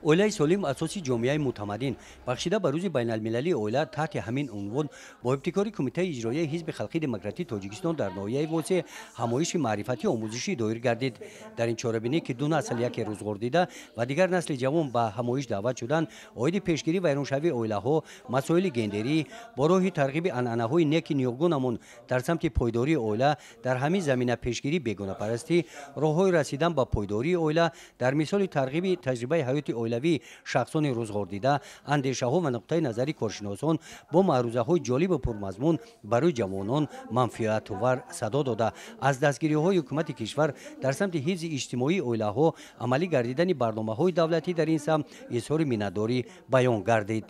оилаи солим асоси ҷомеаи муътамадин бахшида ба рӯзи байналмилалии оила таҳти ҳамин унвон бо ибтикори кумитаи иҷроияи ҳизби халқи демократии тоҷикистон дар ноҳияи восеъ ҳамоиши маърифатӣ омӯзишӣ доир гардид. дар ин чорабинӣ ки ду насл яке рӯз ғордида ва дигар насли ҷавон ба ҳамоиш даъват шуданд, оиди пешгирӣ вайроншавии оилаҳо, масоили гендерӣ бо роҳи тарғиби анъанаҳои неки ниёгонамон дар самти пойдории оила, дар ҳамин замина пешгирӣ бегонапарастӣ, роҳҳои расидан ба пойдории оила дар мисоли тарғиби таҷрибаи ҳаёти оилавии шахсони рӯзғордида, андешаҳо ва нуқтаи назари коршиносон бо маърузаҳои ҷолибу пурмазмун барои ҷавонон манфиатовар садо дода, аз дастгириҳои ҳукумати кишвар дар самти ҳифзи иҷтимоии оилаҳо, амалӣ гардидани барномаҳои давлатӣ дар ин самт изҳори миннатдорӣ баён гардид.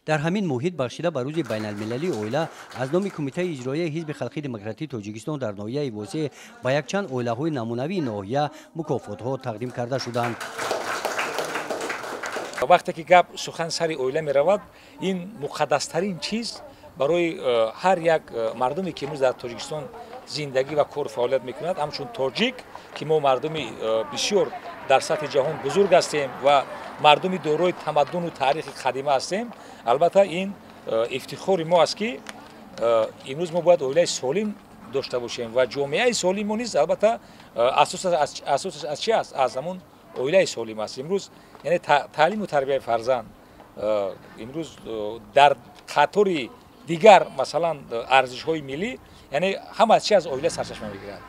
дар ҳамин муҳит бахшида ба рӯзи байналмилалии оила аз номи кумитаи иҷроияи ҳизби халқи демократии тоҷикистон дар ноҳияи восеъ ба якчанд оилаҳои намунавии ноҳия мукофотҳо тақдим карда шуданд. вақте ки гап сухан сари оила меравад, ин муқаддастарин чиз барои ҳар як мардуме ки имрӯз дар тоҷикистон зиндагӣ ва кор фаъолият мекунад, ҳамчун тоҷик ки мо мардуми бисёр дар сатҳи ҷаҳон бузург ҳастем ва мардуми дорои тамаддуну таърихи қадима ҳастем. албатта ин ифтихори мо аст ки имрӯз мо бояд оилаи солим дошта бошем ва ҷомеаи солимо низ албатта асосаш аз чи аст? аз ҳамун оилаи солим аст. имрӯз яъне таълиму тарбияи фарзанд имрӯз дар қатори дигар масалан арзишҳои миллӣ, яъне ҳама аз чи аз оила сарчашма мегирад.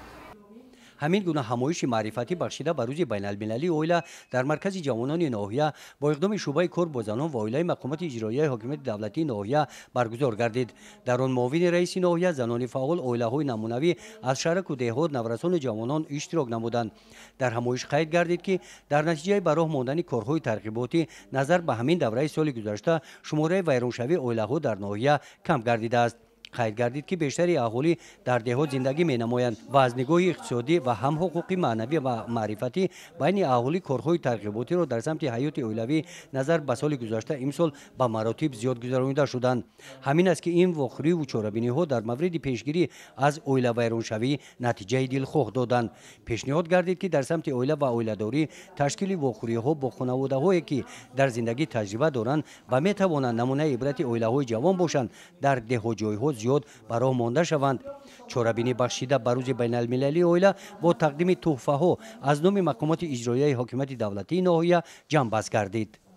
ҳамин гуна ҳамоиши маърифатӣ бахшида ба рӯзи байналмилалии оила дар маркази ҷавонони ноҳия бо иқдоми шӯъбаи кор бо занон ва оилаи мақомоти иҷроияи ҳокимияти давлатии ноҳия баргузор гардид. дар он муовини раиси ноҳия, занони фаъол, оилаҳои намунавӣ аз шаҳраку деҳот, наврасону ҷавонон иштирок намуданд. дар ҳамоиш қайд гардид ки дар натиҷаи ба роҳ мондани корҳои тарғиботӣ назар ба ҳамин давраи соли гузашта шумораи вайроншавии оилаҳо дар ноҳия кам гардидааст. қайд гардид ки бештари аҳолӣ дар деҳот зиндагӣ менамоянд ва аз нигоҳи иқтисодӣ ва ҳам ҳуқуқи маънавӣ ва маърифатӣ байни аҳолӣ корҳои тарғиботиро дар самти ҳаёти оилавӣ назар ба соли гузашта имсол ба маротиб зиёд гузаронида шуданд. ҳамин аст ки ин вохӯриву чорабиниҳо дар мавриди пешгирӣ аз оилавайроншавӣ натиҷаи дилхоҳ доданд. пешниҳод гардид ки дар самти оила ва оиладорӣ ташкили вохӯриҳо бо хонаводаҳое ки дар зиндагӣ таҷриба доранд ва метавонанд намунаи ибрати оилаҳои ҷавон бошанд, дар деҳоҷойҳо зиёд ба роҳ монда шаванд. чорабинӣ бахшида ба рӯзи байналмилалии оила бо тақдими тӯҳфаҳо аз номи мақомоти иҷроияи ҳокимияти давлатии ноҳия ҷамъбаст гардид.